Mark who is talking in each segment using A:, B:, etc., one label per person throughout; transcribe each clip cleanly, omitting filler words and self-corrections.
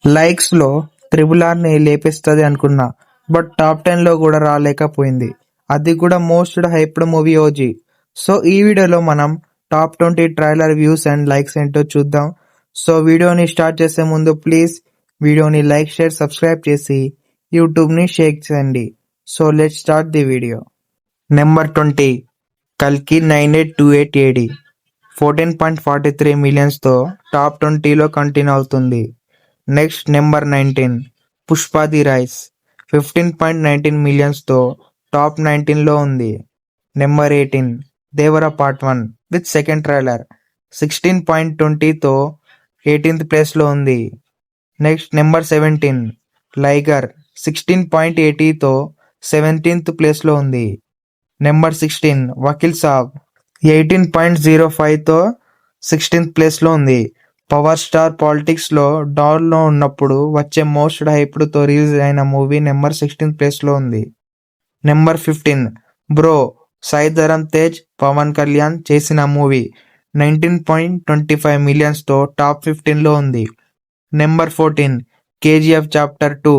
A: Likes లో triple R ని లేపేస్తుంది అనుకున్నా, బట్ టాప్ 10 లో కూడా రాలేకపోయింది. అది కూడా most hyped movie OG. So ఈ వీడియోలో మనం top 20 trailer views and likes ఏంటో చూద్దాం. సో వీడియోని స్టార్ట్ చేసే ముందు ప్లీజ్ వీడియోని లైక్, షేర్, సబ్స్క్రైబ్ చేసి యూట్యూబ్ ని షేర్ చేయండి. So let start the video. Number 20 కల్కి 9828 ఏడి 14.43 మిలియన్స్ తో టాప్ 20లో కంటిన్యూ అవుతుంది. Next number 19 Pushpa the rice 15.19 millions తో టాప్ 19లో ఉంది. Number 18 Devara part 1 with second trailer 16.20 తో 18th ప్లేస్ లో ఉంది. నెక్స్ట్ నెంబర్ 17 లైగర్ 16.80 తో 17th ప్లేస్ లో ఉంది. నెంబర్ 16 వకీల్ సాబ్ 18.05 తో 16th ప్లేస్ లో ఉంది. పవర్ స్టార్ పాలిటిక్స్ లో డాన్ లో ఉన్నప్పుడు వచ్చే మోస్ట్ హైప్డ్ తో రిలీజ్ అయిన మూవీ నెంబర్ 16th ప్లేస్ లో ఉంది. నెంబర్ 15 బ్రో సాయి ధరమ్ తేజ్, పవన్ కళ్యాణ్ చేసిన మూవీ 19.25 మిలియన్స్ తో టాప్ 15 లో ఉంది. Number 14 KGF chapter 2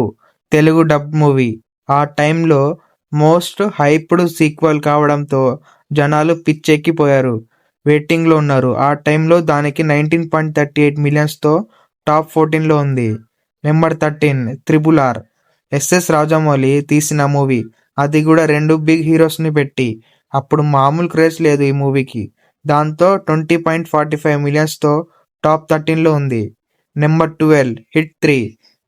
A: Telugu dub movie. ఆ టైంలో మోస్ట్ హైప్డ్ సీక్వెల్ కావడంతో జనాలు పిచ్చెక్కిపోయారు, వెయిటింగ్ లో ఉన్నారు. ఆ టైంలో దానికి 19.38 మిలియన్స్ తో టాప్ 14 లో ఉంది. Number 13 triple R SS Rajamouli తీసిన మూవీ. అది కూడా 2 బిగ్ హీరోస్ ని పెట్టి. అప్పుడు మామూలు క్రేజ్ లేదు ఈ మూవీకి. దాంతో 20.45 మిలియన్స్ తో టాప్ 13 లో ఉంది. నెంబర్ 12 హిట్ 3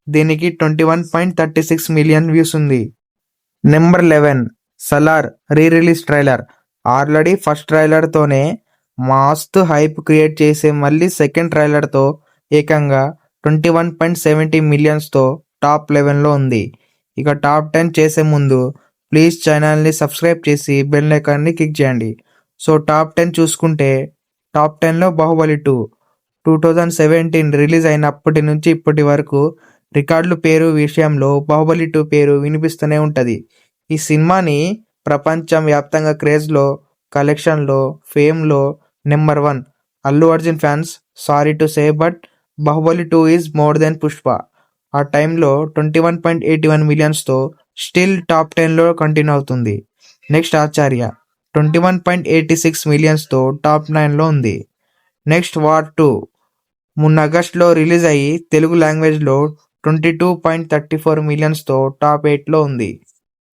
A: దీనికి 21.36 మిలియన్ వ్యూస్ ఉంది. Number 11 Salaar re release trailer. Already first trailer తోనే మస్తు హైప్ క్రియేట్ చేసే మళ్ళీ సెకండ్ ట్రైలర్ తో ఏకంగా 21.70 మిలియన్స్ తో టాప్ 11 లో ఉంది. ఇక టాప్ 10 చేసే ముందు ప్లీజ్ ఛానల్ ని సబ్స్క్రైబ్ చేసి బెల్ ఐకాన్ ని క్లిక్ చేయండి. సో టాప్ 10 చూసుకుంటే టాప్ 10 లో బాహుబలి 2 2017 రిలీజ్ అయినప్పటి నుంచి ఇప్పటి వరకు రికార్డుల పేరు విషయంలో బాహుబలి 2 పేరు వినిపిస్తూనే ఉంటది. ఈ సినిమాని ప్రపంచం వ్యాప్తంగా క్రేజ్ లో, కలెక్షన్ లో, ఫేమ్ లో number 1. Allu Arjun fans sorry to say but Baahubali 2 is more than Pushpa. ఆ టైంలో 21.81 మిలియన్స్ తో స్టిల్ టాప్ 10 లో కంటిన్యూ అవుతుంది. నెక్స్ట్ ఆచార్య 21.86 మిలియన్స్ తో టాప్ 9 లో ఉంది. నెక్స్ట్ వార్ 2 మొన్న ఆగస్ట్ లో రిలీజ్ అయ్యి తెలుగు లాంగ్వేజ్ లో 22.34 మిలియన్స్ తో టాప్ 8 లో ఉంది.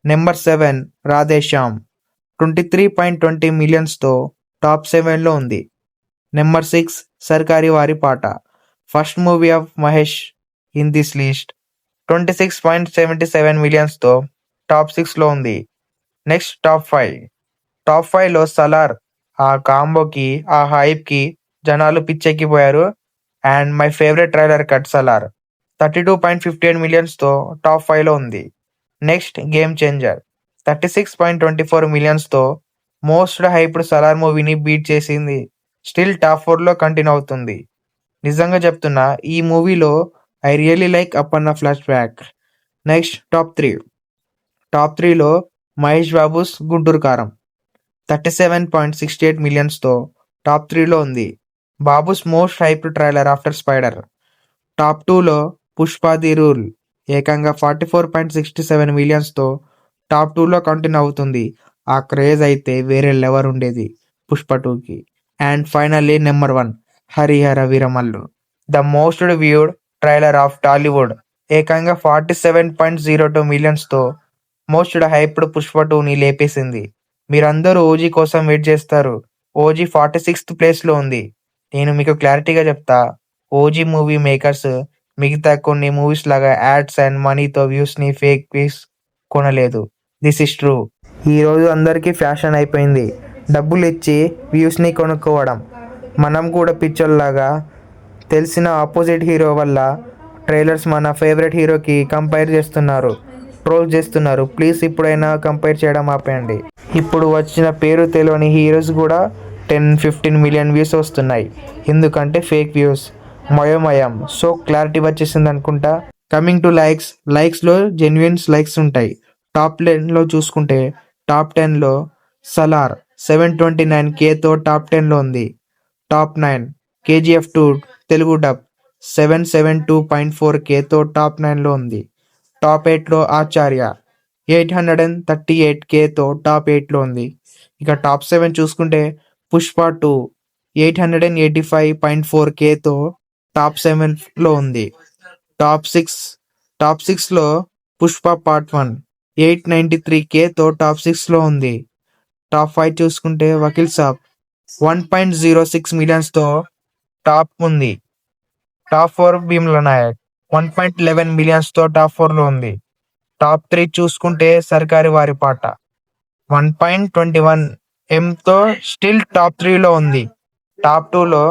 A: నెంబర్ 7 రాధేశ్యామ్ 23.20 మిలియన్స్ తో టాప్ 7 లో ఉంది. నెంబర్ 6 సర్కారీ వారి పాట first movie of Mahesh in this list 26.77 millions తో టాప్ 6 లో ఉంది. నెక్స్ట్ టాప్ 5 లో సలార్. ఆ కాంబోకి, ఆ హైప్ కి జనాలు పిచ్చెక్కిపోయారు. And my favourite trailer cut Salaar 32.58 millions తో టాప్ 5 లో ఉంది. నెక్స్ట్ గేమ్ చేంజర్ 36.24 మిలియన్స్ తో మోస్ట్ హైప్డ్ సలార్ మూవీని బీట్ చేసింది. స్టిల్ టాప్ 4 లో కంటిన్యూ అవుతుంది. నిజంగా చెప్తున్నా, ఈ మూవీలో I really like Appanna flash back. Next top 3లో మహేష్ బాబుస్ గుంటూరు కారం 37.68 మిలియన్స్ తో టాప్ 3లో ఉంది. Babu's most hyped trailer after Spyder. Top 2లో పుష్ప ది రూల్ ఏకంగా 44.67 మిలియన్స్ తో టాప్ 2లో కంటిన్యూ అవుతుంది. ఆ క్రేజ్ అయితే వేరే లెవెల్ ఉండేది పుష్ప 2కి. And finally number 1 Harihara Veeramallu the most viewed trailer of Tollywood. ఏకంగా 47.02 మిలియన్స్ తో మోస్ట్ హైప్డ్ పుష్ప 2ని లేపేసింది. మీరందరూ ఓజీ కోసం వెయిట్ చేస్తారు. ఓజీ 46th ప్లేస్ లో ఉంది. నేను మీకు క్లారిటీగా చెప్తా, ఓజీ మూవీ మేకర్స్ మిగతా కొన్ని మూవీస్ లాగా యాడ్స్ అండ్ మనీతో వ్యూస్ ని ఫేక్ వ్యూస్ కొనలేదు. This is true. ఈ రోజు అందరికీ ఫ్యాషన్ అయిపోయింది డబ్బులు ఇచ్చి వ్యూస్ ని కొనుక్కోవడం. మనం కూడా పిచ్చోల్లాగా తెలిసిన ఆపోజిట్ హీరో వల్ల ట్రైలర్స్ మన ఫేవరెట్ హీరోకి కంపేర్ చేస్తున్నారు, ట్రోల్ చేస్తున్నారు. ప్లీజ్ ఇప్పుడైనా కంపేర్ చేయడం ఆపేయండి. ఇప్పుడు వచ్చిన పేరు తెలియని హీరోస్ కూడా 10-15 మిలియన్ వ్యూస్ వస్తున్నాయి. ఎందుకంటే ఫేక్ వ్యూస్ మయోమయం. సో క్లారిటీ వచ్చేసింది అనుకుంటా. కమింగ్ టు లైక్స్ లో జెన్యున్ లైక్స్ ఉంటాయి. టాప్ 10 లో చూసుకుంటే టాప్ 10 లో సలార్ 729K తో టాప్ 10 లో ఉంది. టాప్ 9 కేజీఎఫ్ 2 తెలుగు డబ్ 772.4Kతో టాప్ 9లో ఉంది. టాప్ 8లో ఆచార్య 838Kతో టాప్ 8లో ఉంది. ఇక టాప్ 7 చూసుకుంటే పుష్ప 2 885.4Kతో టాప్ 7లో ఉంది. టాప్ 6లో పుష్ప పార్ట్ 1 893Kతో టాప్ 6లో ఉంది. టాప్ 5 చూసుకుంటే వకీల్ సాబ్ 1.06 మిలియన్స్తో టాప్ ఉంది. టాప్ 4 భీమ్లా నాయక్ 1.11 మిలియన్స్తో టాప్ 4లో ఉంది. టాప్ 3 చూసుకుంటే సర్కారి వారి పాట 1.21 ఎంతో స్టిల్ టాప్ 3లో ఉంది. టాప్ 2లో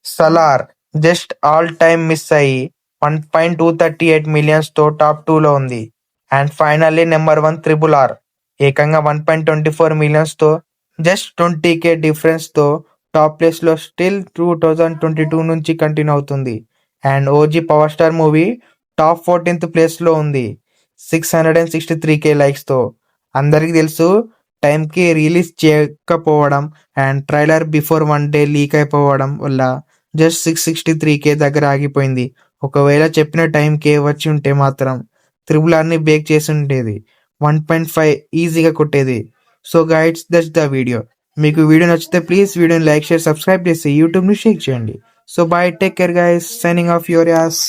A: Salaar just all time miss అయ్యి 1.238 మిలియన్స్తో టాప్ 2లో ఉంది. అండ్ ఫైనల్లీ నెంబర్ 1 RRR ఏకంగా 1.24 మిలియన్స్తో జస్ట్ 20K డిఫరెన్స్తో టాప్ ప్లేస్లో స్టిల్ 2022 నుంచి కంటిన్యూ అవుతుంది. And OG power star movie top 14th ప్లేస్లో ఉంది 663K లైక్స్తో. అందరికీ తెలుసు టైంకి రిలీజ్ చేయకపోవడం and trailer before 1 day leak అయిపోవడం వల్ల జస్ట్ 663K దగ్గర ఆగిపోయింది. ఒకవేళ చెప్పిన టైంకే వచ్చి ఉంటే మాత్రం RRRని బేక్ చేసి ఉండేది, 1.5 ఈజీగా కొట్టేది. So guys that's the video. మీకు వీడియో నచ్చితే ప్లీజ్ వీడియోని లైక్ షేర్ సబ్స్క్రైబ్ చేసి యూట్యూబ్ని షేర్ చేయండి. So bye, take care guys, signing off your as.